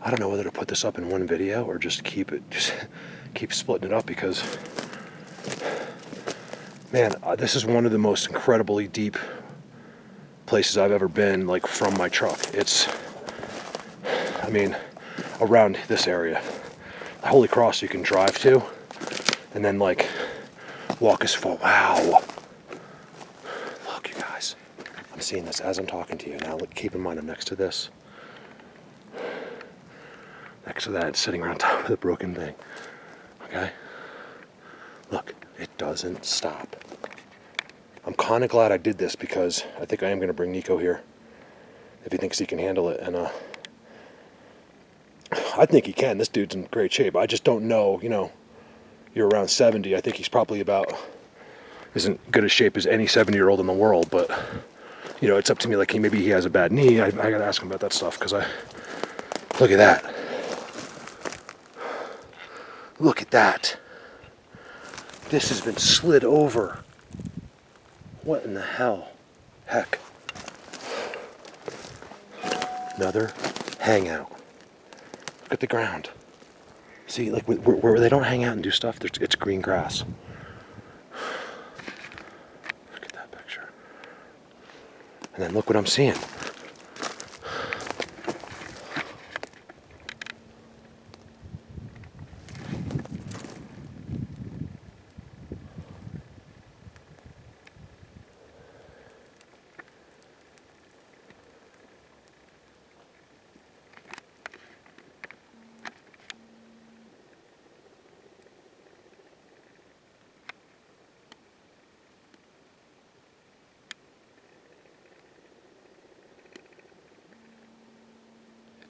I don't know whether to put this up in one video or just keep splitting it up, because, man, this is one of the most incredibly deep places I've ever been, like, from my truck. It's, I mean, around this area. Holy Cross you can drive to, and then, like, walk as far. Wow. Look, you guys. I'm seeing this as I'm talking to you. Now, look, keep in mind I'm next to this. Next to that, it's sitting around top of the broken thing. Okay? Look, it doesn't stop. I'm kind of glad I did this, because I think I am going to bring Nico here if he thinks he can handle it. And I think he can. This dude's in great shape. I just don't know, you know, you're around 70. I think he's probably about as good a shape as any 70-year-old in the world. But, you know, it's up to me. Like, maybe he has a bad knee. I got to ask him about that stuff, because look at that. Look at that. This has been slid over. What in the hell? Heck. Another hangout. Look at the ground. See, like, where they don't hang out and do stuff, it's green grass. Look at that picture. And then look what I'm seeing.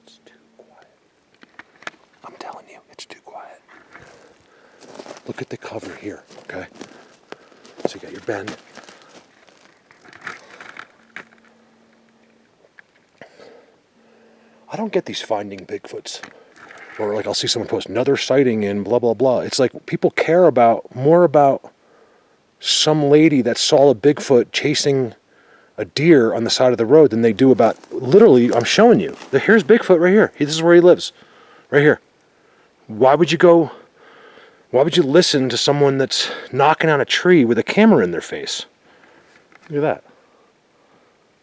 It's too quiet. I'm telling you, it's too quiet. Look at the cover here, okay? So you got your bend. I don't get these finding Bigfoots. Or, like, I'll see someone post another sighting in blah, blah, blah. It's like people care more about some lady that saw a Bigfoot chasing a deer on the side of the road than they do about, literally, I'm showing you. Here's Bigfoot right here. This is where he lives. Right here. Why would you listen to someone that's knocking on a tree with a camera in their face? Look at that.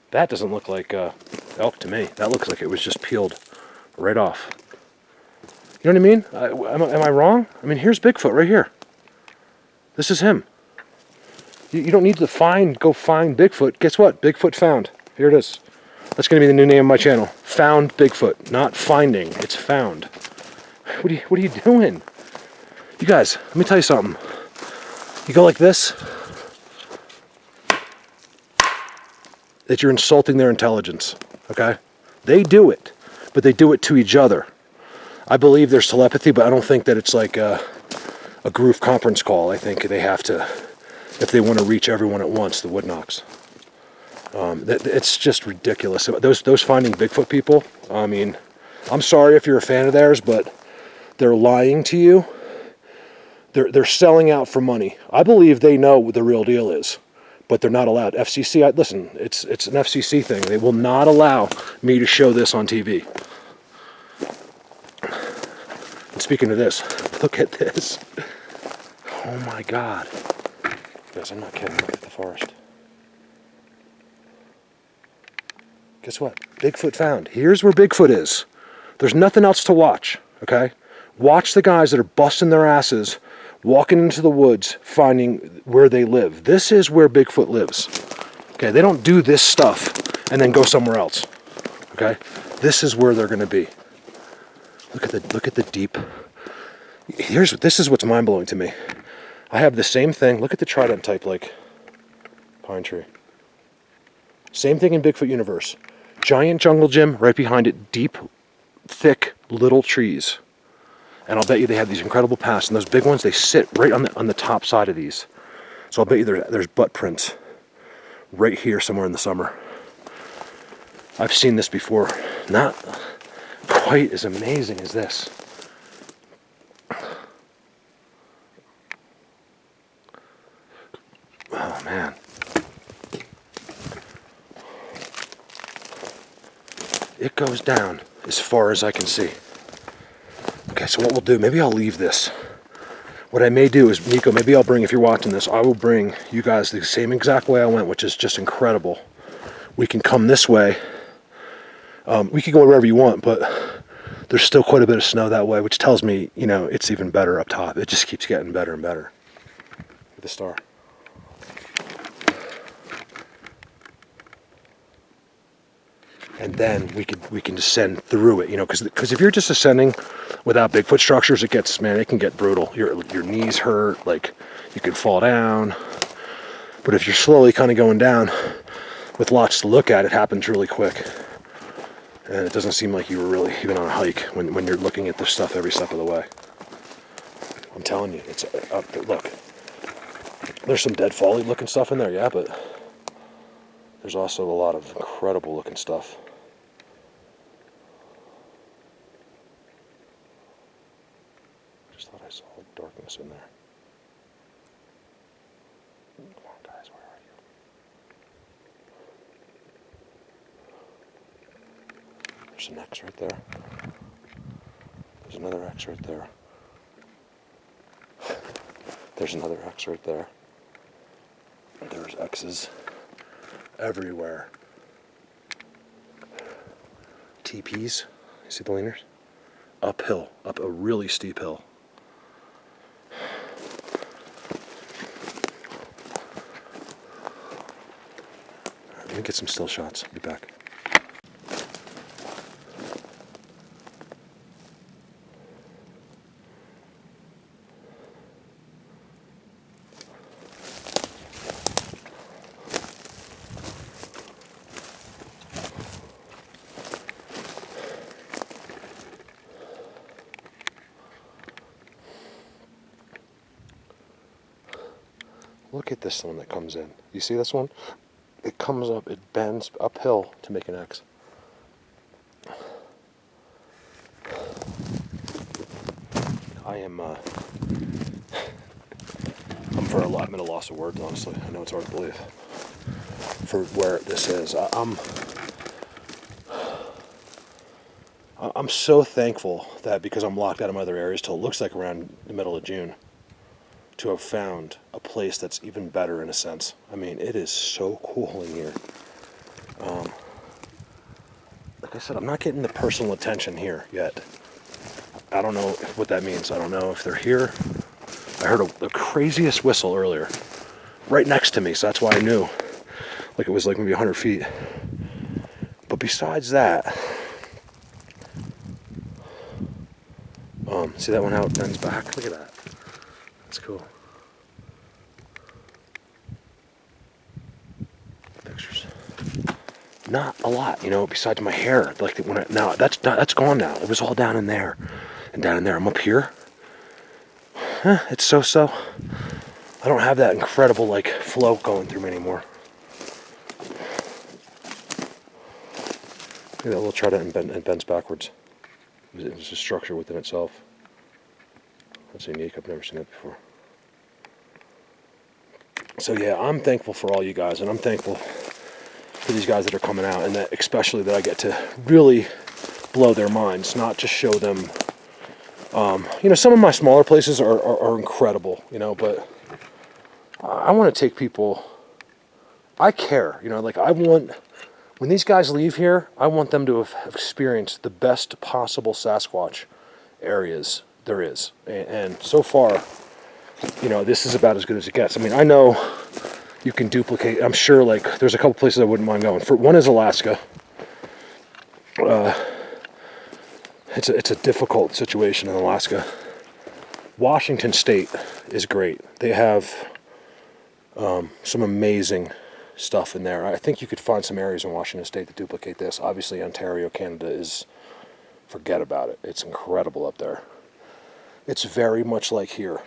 That doesn't look like elk to me. That looks like it was just peeled right off. You know what I mean? Am I wrong? I mean, here's Bigfoot right here. This is him. You don't need to go find Bigfoot. Guess what? Bigfoot found. Here it is. That's going to be the new name of my channel. Found Bigfoot. Not finding. It's found. What are you doing? You guys, let me tell you something. You go like this, that you're insulting their intelligence. Okay? They do it, but they do it to each other. I believe there's telepathy, but I don't think that it's like a group conference call. I think they have to, if they want to reach everyone at once, the Woodknocks. It's just ridiculous. Those finding Bigfoot people, I mean, I'm sorry if you're a fan of theirs, but they're lying to you. They're selling out for money. I believe they know what the real deal is, but they're not allowed. FCC, listen, it's an FCC thing. They will not allow me to show this on TV. And speaking of this, look at this. Oh my God. Guys, I'm not kidding. Look at the forest. Guess what? Bigfoot found. Here's where Bigfoot is. There's nothing else to watch, okay? Watch the guys that are busting their asses, walking into the woods, finding where they live. This is where Bigfoot lives. Okay, they don't do this stuff and then go somewhere else. Okay? This is where they're going to be. Look at the deep. This is what's mind-blowing to me. I have the same thing. Look at the trident type, like pine tree. Same thing in Bigfoot universe. Giant jungle gym, right behind it, deep, thick, little trees. And I'll bet you they have these incredible paths. And those big ones, they sit right on the top side of these. So I'll bet you there's butt prints right here somewhere in the summer. I've seen this before. Not quite as amazing as this. Oh, man. It goes down as far as I can see. Okay, so what we'll do, maybe I'll leave this. What I may do is, Nico, maybe I'll bring, if you're watching this, I will bring you guys the same exact way I went, which is just incredible. We can come this way. We can go wherever you want, but there's still quite a bit of snow that way, which tells me, you know, it's even better up top. It just keeps getting better and better. Look at the star. And then we can descend through it, you know, because if you're just ascending without Bigfoot structures, it can get brutal. Your knees hurt, like you could fall down. But if you're slowly kind of going down with lots to look at, it happens really quick. And it doesn't seem like you were really even on a hike when you're looking at this stuff every step of the way. I'm telling you, it's up there. Look, there's some dead folly looking stuff in there, yeah, but there's also a lot of incredible looking stuff. Just thought I saw darkness in there. Come on, guys, where are you? There's an X right there. There's another X right there. There's another X right there. There's X's everywhere. TPs, you see the leaners? Uphill, up a really steep hill. All right, let me get some still shots. I'll be back. Look at this one that comes in. You see this one? It comes up, it bends uphill to make an X. I'm at a loss of words, honestly. I know it's hard to believe for where this is. I'm so thankful that because I'm locked out of my other areas till it looks like around the middle of June, to have found a place that's even better in a sense. I mean, it is so cool in here. Like I said, I'm not getting the personal attention here yet. I don't know what that means. I don't know if they're here. I heard the craziest whistle earlier, right next to me, so that's why I knew. Like it was like maybe 100 feet. But besides that, see that one how it bends back? Look at that. That's cool. Pictures. Not a lot, you know, besides my hair. Like now that's gone now. It was all down in there and down in there. I'm up here. It's so. I don't have that incredible like flow going through me anymore. Look at that little trident and bends backwards. It was a structure within itself. That's unique. I've never seen that before. So yeah, I'm thankful for all you guys, and I'm thankful for these guys that are coming out, and that especially that I get to really blow their minds, not just show them. You know, some of my smaller places are incredible, you know, but I want to take people. I care, you know, like when these guys leave here, I want them to have experienced the best possible Sasquatch areas there is. And so far, you know, this is about as good as it gets. I mean, I know you can duplicate. I'm sure, like, there's a couple places I wouldn't mind going. For one is Alaska. It's a difficult situation in Alaska. Washington State is great. They have some amazing stuff in there. I think you could find some areas in Washington State that duplicate this. Obviously, Ontario, Canada is, forget about it. It's incredible up there. It's very much like here.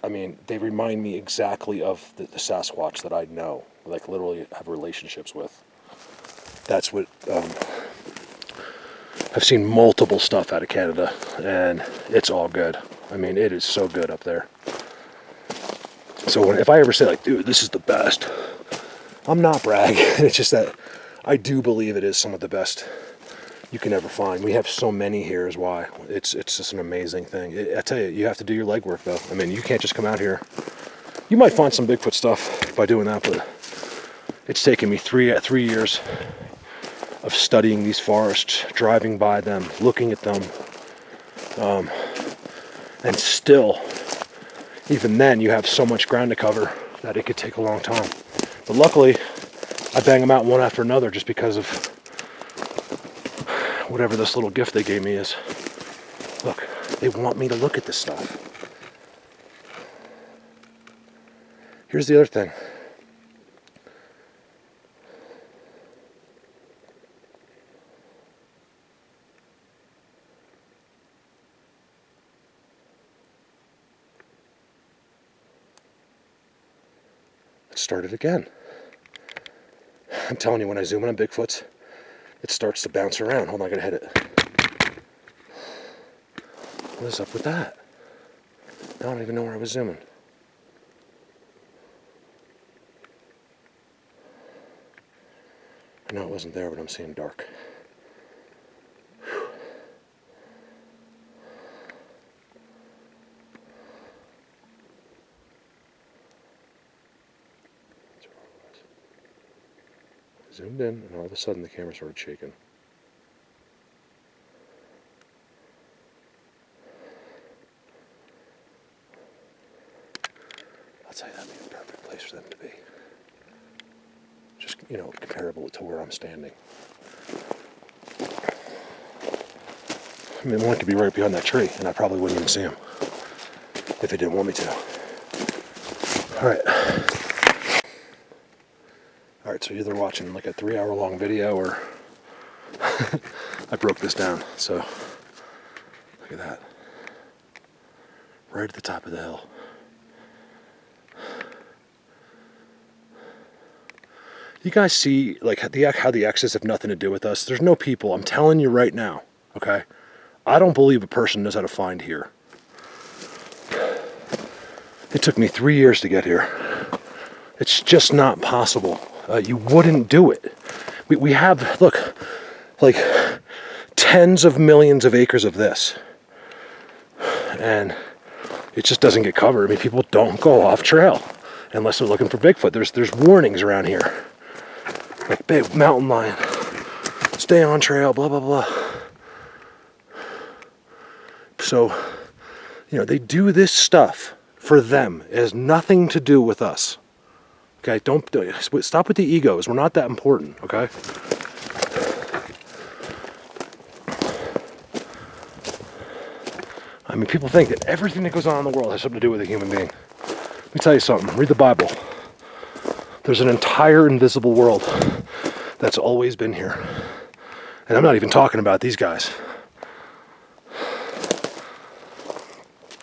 I mean, they remind me exactly of the Sasquatch that I know, like literally have relationships with. That's what, I've seen multiple stuff out of Canada, and it's all good. I mean, it is so good up there. So if I ever say, like, dude, this is the best, I'm not bragging. It's just that I do believe it is some of the best you can ever find. We have so many here is why. It's just an amazing thing. I tell you, you have to do your legwork though. I mean, you can't just come out here. You might find some Bigfoot stuff by doing that, but it's taken me three years of studying these forests, driving by them, looking at them, and still, even then, you have so much ground to cover that it could take a long time. But luckily, I bang them out one after another just because of whatever this little gift they gave me is. Look, they want me to look at this stuff. Here's the other thing. It started again. I'm telling you, when I zoom in on Bigfoots, it starts to bounce around. Hold on, I gotta hit it. What is up with that? I don't even know where I was zooming. I know it wasn't there, but I'm seeing dark. Whew. That's where I was. I zoomed in, and all of a sudden the camera started shaking. I'll tell you, that'd be a perfect place for them to be. Just, you know, comparable to where I'm standing. I mean, one could be right behind that tree, and I probably wouldn't even see him if it didn't want me to. All right, so you're either watching like a 3-hour-long video, or I broke this down. So look at that, right at the top of the hill. You guys see like how the X's have nothing to do with us. There's no people. I'm telling you right now, okay? I don't believe a person knows how to find here. It took me 3 years to get here. It's just not possible. You wouldn't do it. We have, look, like tens of millions of acres of this. And it just doesn't get covered. I mean, people don't go off trail unless they're looking for Bigfoot. There's warnings around here. Like big mountain lion, stay on trail, blah, blah, blah. So, you know, they do this stuff for them. It has nothing to do with us. Okay, stop with the egos. We're not that important, okay? I mean, people think that everything that goes on in the world has something to do with a human being. Let me tell you something. Read the Bible. There's an entire invisible world that's always been here. And I'm not even talking about these guys.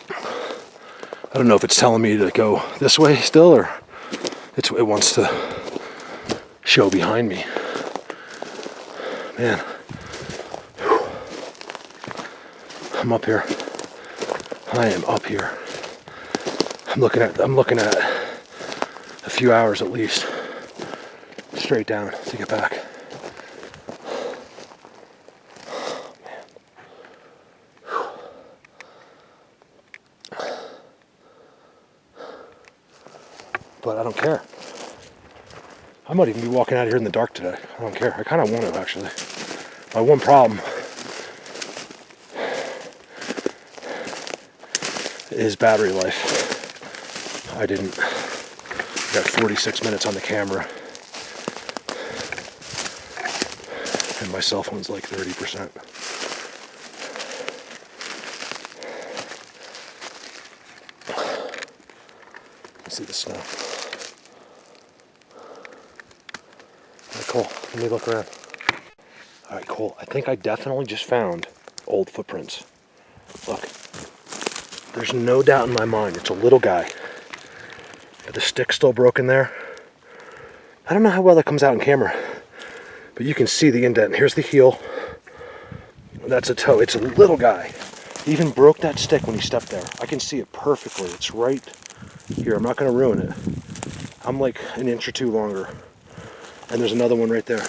I don't know if it's telling me to go this way still, or it wants to show behind me. Man. Whew. I'm up here. I am up here. I'm looking at a few hours at least straight down to get back. But I don't care. I might even be walking out of here in the dark today. I don't care. I kind of want to, actually. My one problem is battery life. I got 46 minutes on the camera, and my cell phone's like 30%. Let's see the snow. Alright, cool. Let me look around. Alright, cool. I think I definitely just found old footprints. Look. There's no doubt in my mind it's a little guy. The stick's still broken there. I don't know how well that comes out in camera, but you can see the indent. Here's the heel. That's a toe. It's a little guy. He even broke that stick when he stepped there. I can see it perfectly. It's right here. I'm not going to ruin it. I'm like an inch or two longer. And there's another one right there.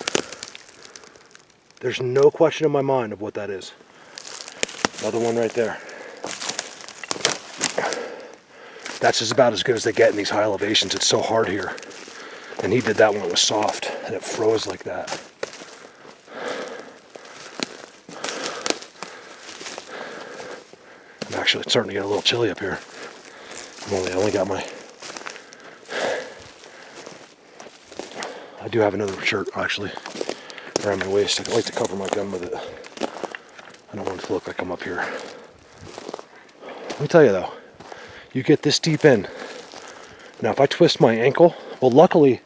There's no question in my mind of what that is. Another one right there. That's just about as good as they get in these high elevations. It's so hard here. And he did that when it was soft and it froze like that. I'm actually starting to get a little chilly up here. I only got my... I do have another shirt actually around my waist. I like to cover my gun with it. I don't want it to look like I'm up here. Let me tell you though, you get this deep in. Now if I twist my ankle, well luckily,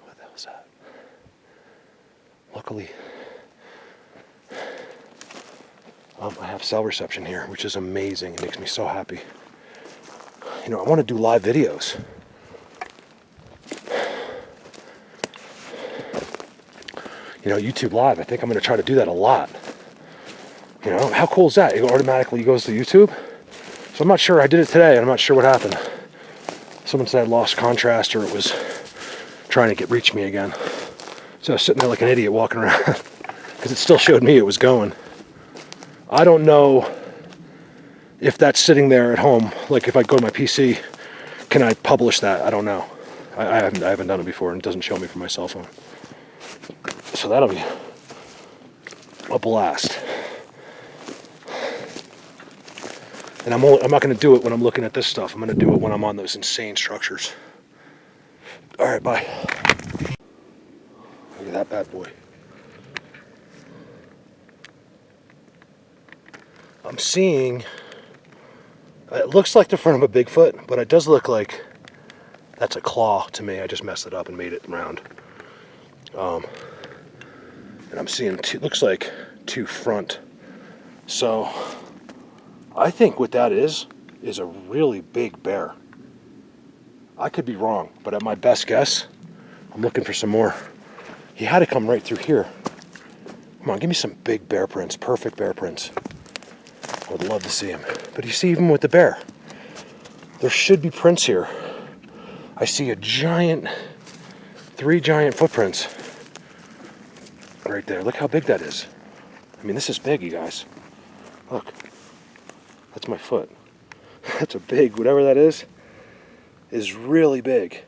what the hell is that? Luckily, I have cell reception here, which is amazing. It makes me so happy. You know, I want to do live videos. You know, YouTube Live, I think I'm going to try to do that a lot. You know, how cool is that? It automatically goes to YouTube. So I'm not sure. I did it today, and I'm not sure what happened. Someone said I lost contrast, or it was trying to reach me again. So I was sitting there like an idiot walking around, because it still showed me it was going. I don't know if that's sitting there at home. Like if I go to my PC, can I publish that? I don't know. I haven't done it before, and it doesn't show me from my cell phone. So that'll be a blast. And I'm not going to do it when I'm looking at this stuff. I'm going to do it when I'm on those insane structures. All right, bye. Look at that bad boy. I'm seeing, it looks like the front of a Bigfoot, but it does look like that's a claw to me. I just messed it up and made it round. And I'm seeing looks like two front. So I think what that is a really big bear. I could be wrong, but at my best guess, I'm looking for some more. He had to come right through here. Come on, give me some big bear prints, perfect bear prints. I would love to see him. But you see, even with the bear, there should be prints here. I see three giant footprints right there. Look how big that is. I mean, this is big, you guys. Look, that's my foot. That's a big, whatever that is really big.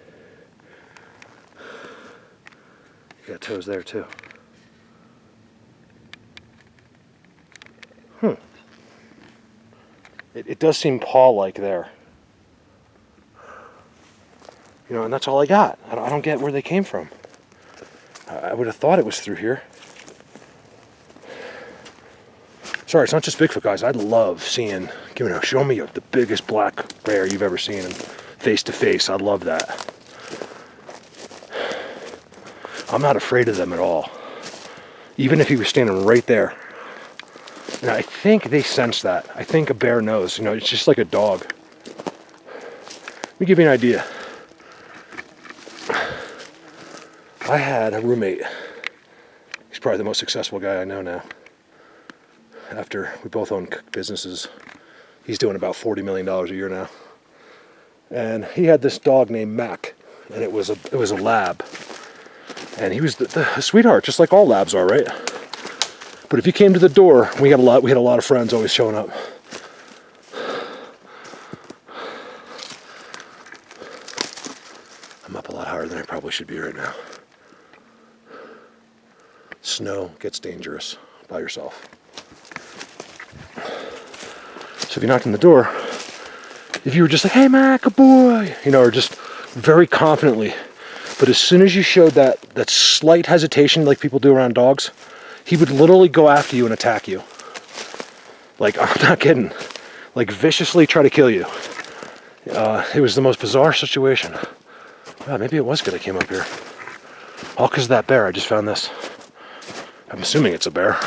You got toes there too. It does seem paw-like there. You know, and that's all I got. I don't get where they came from. I would have thought it was through here. Sorry, it's not just Bigfoot, guys. I'd love seeing, show me the biggest black bear you've ever seen, and face to face. I'd love that. I'm not afraid of them at all. Even if he was standing right there. And I think they sense that. I think a bear knows. It's just like a dog. Let me give you an idea. I had a roommate. He's probably the most successful guy I know now. After we both own businesses, he's doing about $40 million a year now. And he had this dog named Mac, and it was a lab. And he was the sweetheart, just like all labs are, right? But if you came to the door, we had a lot of friends always showing up. I'm up a lot higher than I probably should be right now. Snow gets dangerous by yourself. So if you knocked on the door, if you were just like, "Hey, Mac, a boy," or just very confidently, but as soon as you showed that slight hesitation like people do around dogs, he would literally go after you and attack you. Like, I'm not kidding. Like, viciously try to kill you. It was the most bizarre situation. Wow, maybe it was good I came up here. All because of that bear. I just found this. I'm assuming it's a bear.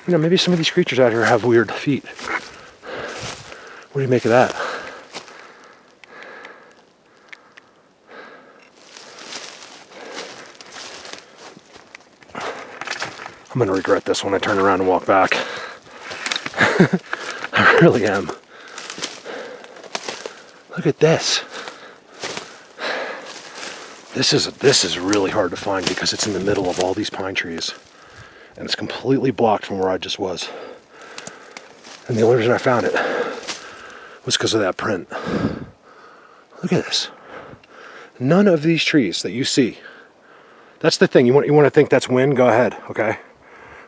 Maybe some of these creatures out here have weird feet. What do you make of that? I'm going to regret this when I turn around and walk back. I really am. Look at this. This is really hard to find because it's in the middle of all these pine trees. And it's completely blocked from where I just was. And the only reason I found it was because of that print. Look at this. None of these trees that you see. That's the thing. You want to think that's wind? Go ahead, okay?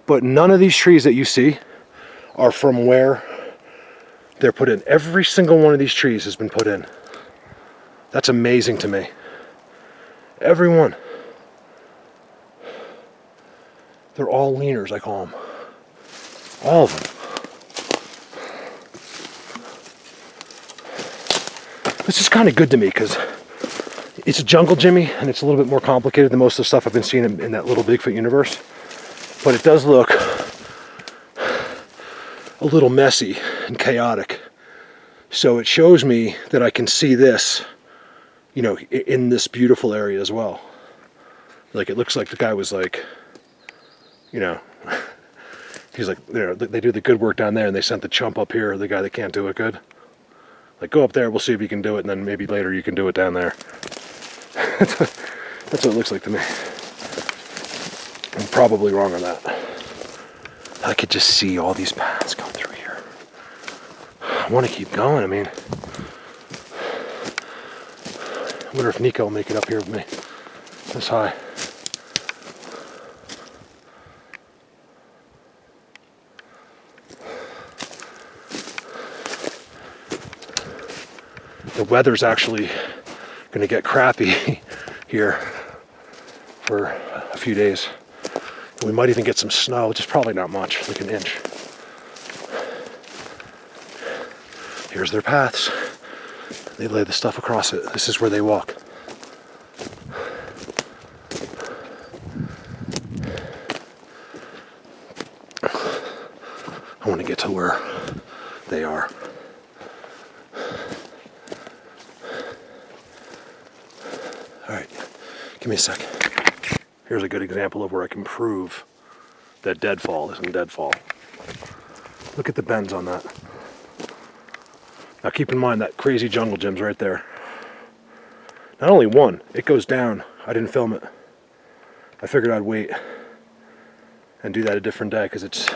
But none of these trees that you see are from where they're put in. Every single one of these trees has been put in. That's amazing to me. Every one. They're all leaners, I call them. All of them. This is kind of good to me because it's a jungle Jimmy and it's a little bit more complicated than most of the stuff I've been seeing in that little Bigfoot universe. But it does look a little messy and chaotic. So it shows me that I can see this, you know, in this beautiful area as well. Like it looks like the guy was like, you know, he's like, they do the good work down there and they sent the chump up here, the guy that can't do it good. Like, go up there, we'll see if you can do it, and then maybe later you can do it down there. That's what it looks like to me. I'm probably wrong on that. I could just see all these paths going through here. I want to keep going, I mean. I wonder if Nico will make it up here with me. This high. The weather's actually going to get crappy here for a few days. We might even get some snow, which is probably not much, like an inch. Here's their paths. They lay the stuff across it. This is where they walk. I want to get to where they are. Alright, give me a sec. Here's a good example of where I can prove that deadfall isn't deadfall. Look at the bends on that. Now keep in mind that crazy jungle gym's right there. Not only one, it goes down. I didn't film it. I figured I'd wait and do that a different day because it's,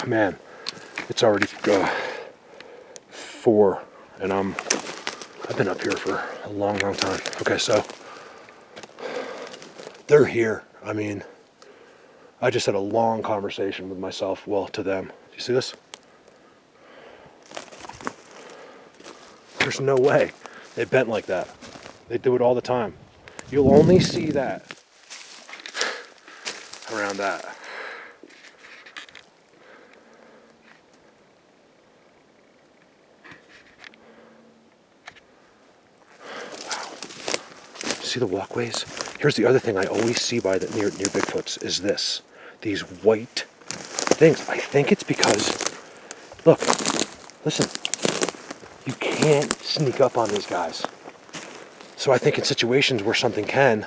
man, it's already 4 and I've been up here for a long, long time. Okay, so they're here. I mean, I just had a long conversation with myself, well, to them. Do you see this? There's no way they bent like that. They do it all the time. You'll only see that around that. Wow. See the walkways? Here's the other thing I always see by the near Bigfoots is this. These white things. I think it's because, look, listen, you can't sneak up on these guys. So I think in situations where something can,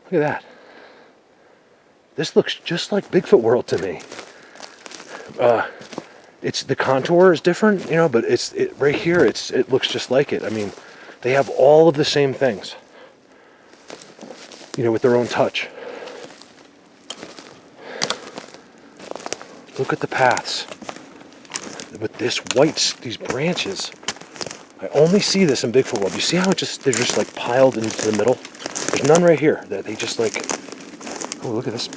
look at that. This looks just like Bigfoot world to me. It's the contour is different, you know, but right here it looks just like it. I mean, they have all of the same things, you know, with their own touch. Look at the paths with this these branches. I only see this in Bigfoot world. You see how they're just like piled into the middle? There's none right here. That they just like, oh, look at this.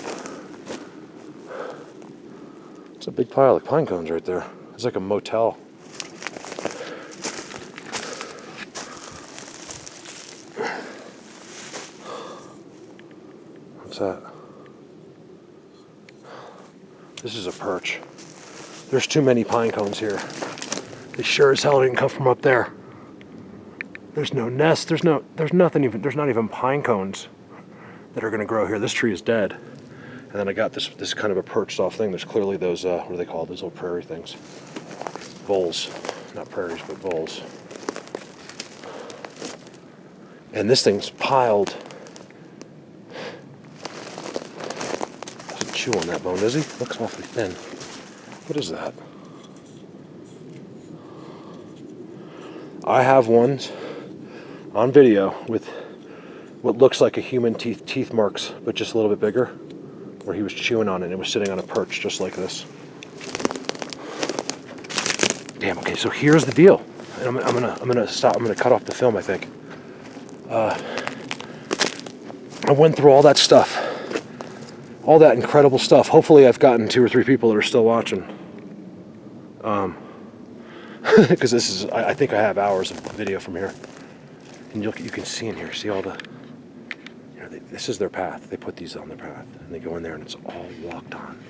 It's a big pile of pine cones right there. It's like a motel. What's that? This is a perch. There's too many pine cones here. They sure as hell didn't come from up there. There's no nest. There's nothing even. There's not even pine cones that are going to grow here. This tree is dead. And then I got this kind of a perched off thing. There's clearly those what are they called? Those little prairie things. Voles, not prairies, but voles. And this thing's piled. Doesn't chew on that bone, does he? Looks awfully thin. What is that? I have ones on video with what looks like a human teeth marks, but just a little bit bigger, where he was chewing on it and it was sitting on a perch just like this. Damn. Okay, so here's the deal, and I'm gonna stop. I'm gonna cut off the film, I think. I went through all that stuff, all that incredible stuff. Hopefully, I've gotten 2 or 3 people that are still watching. Because this is, I think I have hours of video from here, and you can see in here. See all the, this is their path. They put these on their path, and they go in there, and it's all walked on.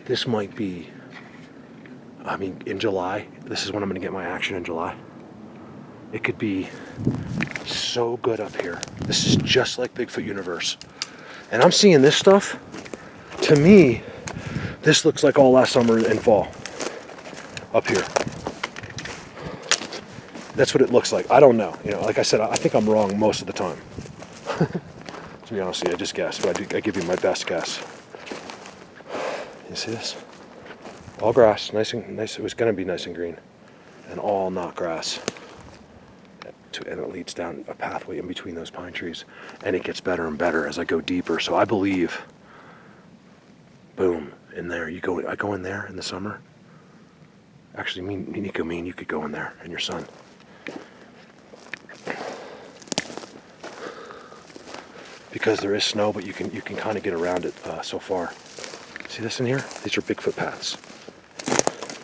This might be, I mean, in July, this is when I'm going to get my action in July. It could be so good up here. This is just like Bigfoot universe. And I'm seeing this stuff. To me, this looks like all last summer and fall up here. That's what it looks like. I don't know. Like I said, I think I'm wrong most of the time. To be honest with you, I just guess, but I give you my best guess. You see this? All grass, nice and nice. It was going to be nice and green, and all not grass. And it leads down a pathway in between those pine trees, and it gets better and better as I go deeper. So I believe, boom, in there you go. I go in there in the summer. Actually, me and you could go in there, and your son. Because there is snow, but you can kind of get around it so far. See this in here? These are Bigfoot paths.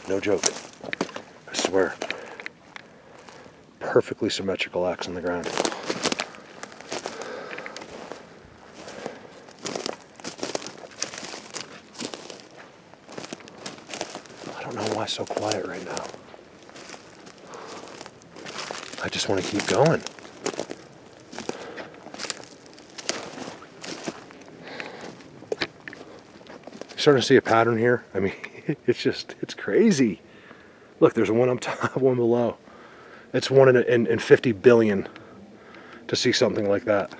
No joke. I swear. Perfectly symmetrical X on the ground. I don't know why it's so quiet right now. I just want to keep going. Starting to see a pattern here. I mean, it's crazy. Look, there's one up top, one below. It's 1 in 50 billion to see something like that.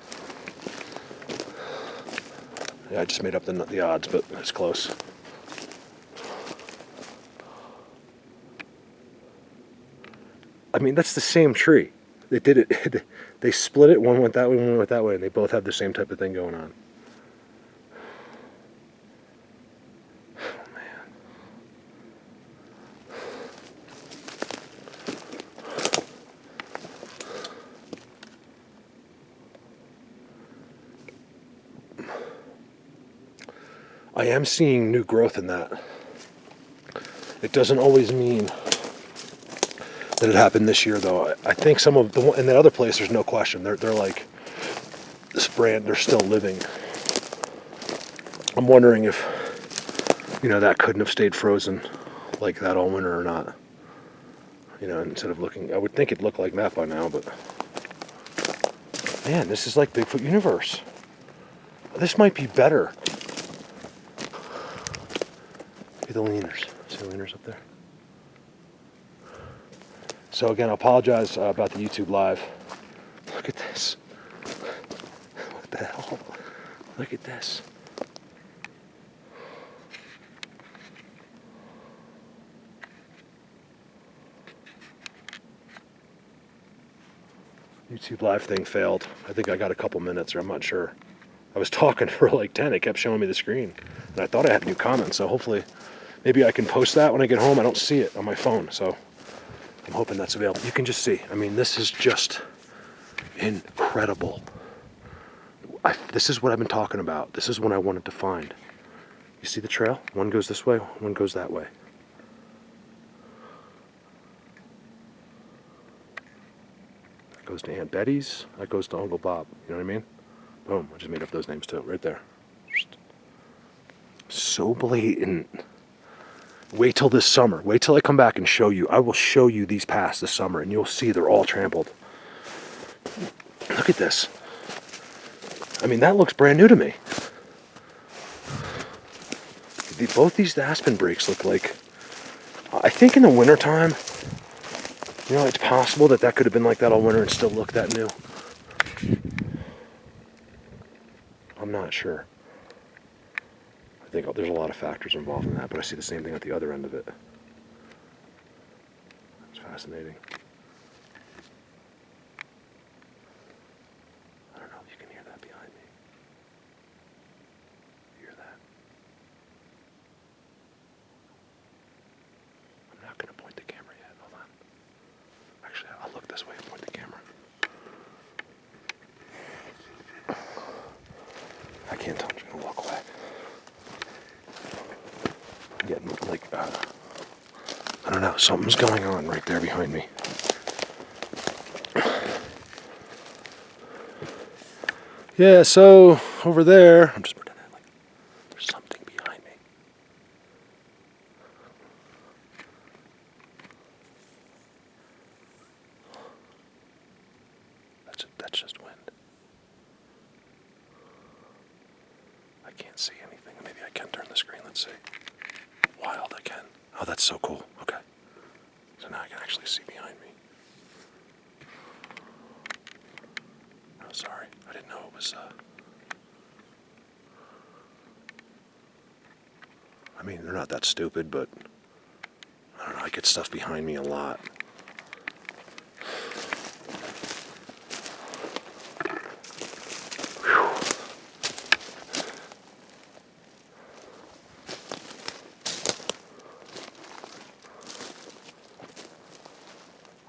Yeah, I just made up the odds, but it's close. I mean, that's the same tree. They did it. They split it. One went that way, one went that way, and they both have the same type of thing going on. I am seeing new growth in that. It doesn't always mean that it happened this year, though. I think some of the in the other place, there's no question. They're like this brand. They're still living. I'm wondering if that couldn't have stayed frozen like that all winter or not. Instead of looking, I would think it'd look like that by now. But man, this is like Bigfoot universe. This might be better. The leaners. See the leaners up there? So again, I apologize about the YouTube live. Look at this. What the hell? Look at this. YouTube live thing failed. I think I got a couple minutes, or I'm not sure. I was talking for like 10. It kept showing me the screen, and I thought I had new comments. So hopefully, maybe I can post that when I get home. I don't see it on my phone, so I'm hoping that's available. You can just see. I mean, this is just incredible. This is what I've been talking about. This is what I wanted to find. You see the trail? One goes this way, one goes that way. That goes to Aunt Betty's. That goes to Uncle Bob. You know what I mean? Boom. I just made up those names too, right there. So blatant. Wait till this summer. Wait till I come back and show you. I will show you these paths this summer, and you'll see they're all trampled. Look at this. I mean, that looks brand new to me. Both these aspen breaks look like, I think in the wintertime, it's possible that could have been like that all winter and still look that new. I'm not sure. I think there's a lot of factors involved in that, but I see the same thing at the other end of it. It's fascinating. I don't know if you can hear that. Something's going on right there behind me. Yeah, so over there, I'm just pretending like there's something behind me. That's just wind. I can't see anything. Maybe I can turn the screen. Let's see. Wild, I can. Oh, that's so cool. Okay. So now I can actually see behind me. Oh, sorry. I didn't know it was, I mean, they're not that stupid, but I don't know. I get stuff behind me a lot.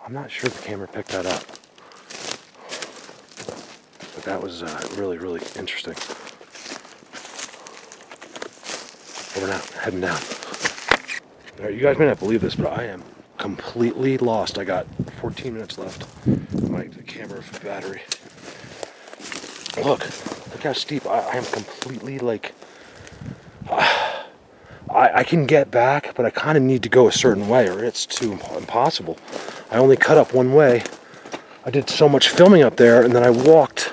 I'm not sure the camera picked that up, but that was really, really interesting. Over now, heading down. All right, you guys may not believe this, but I am completely lost. I got 14 minutes left. The camera battery. Look how steep. I am completely like. I can get back, but I kind of need to go a certain way, or it's too impossible. I only cut up one way. I did so much filming up there, and then I walked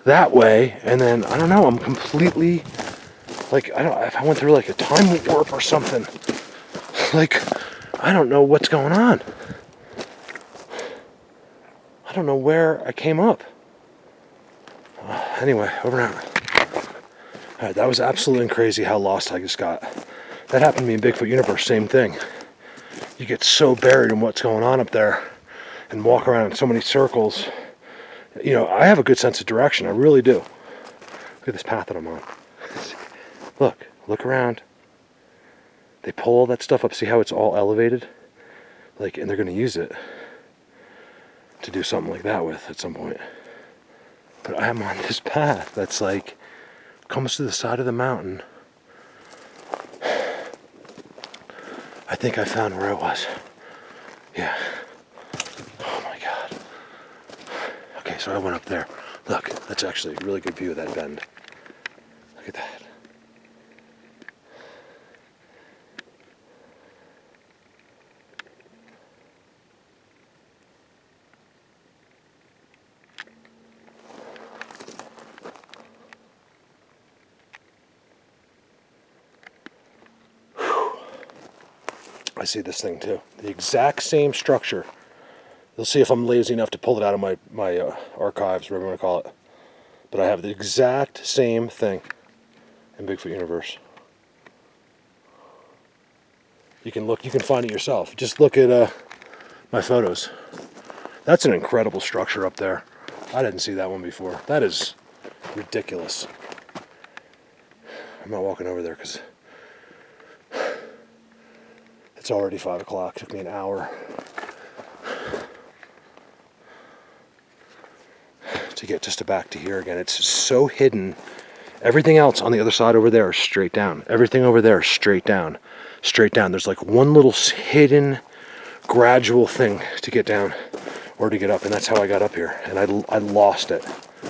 that way, and then I don't know. I'm completely like if I went through like a time warp or something. Like I don't know what's going on. I don't know where I came up. Anyway, over and out. All right, that was absolutely crazy how lost I just got. That happened to me in Bigfoot Universe, same thing. You get so buried in what's going on up there and walk around in so many circles. You know, I have a good sense of direction, I really do. Look at this path that I'm on. Look around. They pull all that stuff up, see how it's all elevated? Like, and they're gonna use it to do something like that with at some point. But I'm on this path that's like, comes to the side of the mountain. I think I found where it was. Yeah. Oh my God. Okay, so I went up there. Look, that's actually a really good view of that bend. Look at that. I see this thing too. The exact same structure. You'll see if I'm lazy enough to pull it out of my archives, whatever you want to call it. But I have the exact same thing in Bigfoot Universe. You can look, you can find it yourself. Just look at my photos. That's an incredible structure up there. I didn't see that one before. That is ridiculous. I'm not walking over there because it's already 5 o'clock. It took me an hour to get just back to here again. It's so hidden. Everything else on the other side over there is straight down. Everything over there is straight down. Straight down. There's like one little hidden, gradual thing to get down or to get up, and that's how I got up here. And I lost it.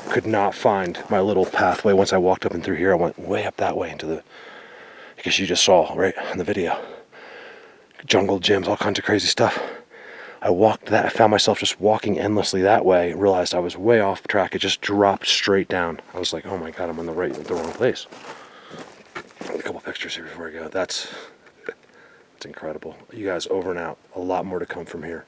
Could not find my little pathway. Once I walked up and through here, I went way up that way into the, I guess you just saw, right, on the video. Jungle gyms, all kinds of crazy stuff. I walked that, I found myself just walking endlessly that way, realized I was way off track. It just dropped straight down. I was like, oh my God, I'm on the wrong place. A couple pictures here before I go. That's incredible. You guys, over and out. A lot more to come from here.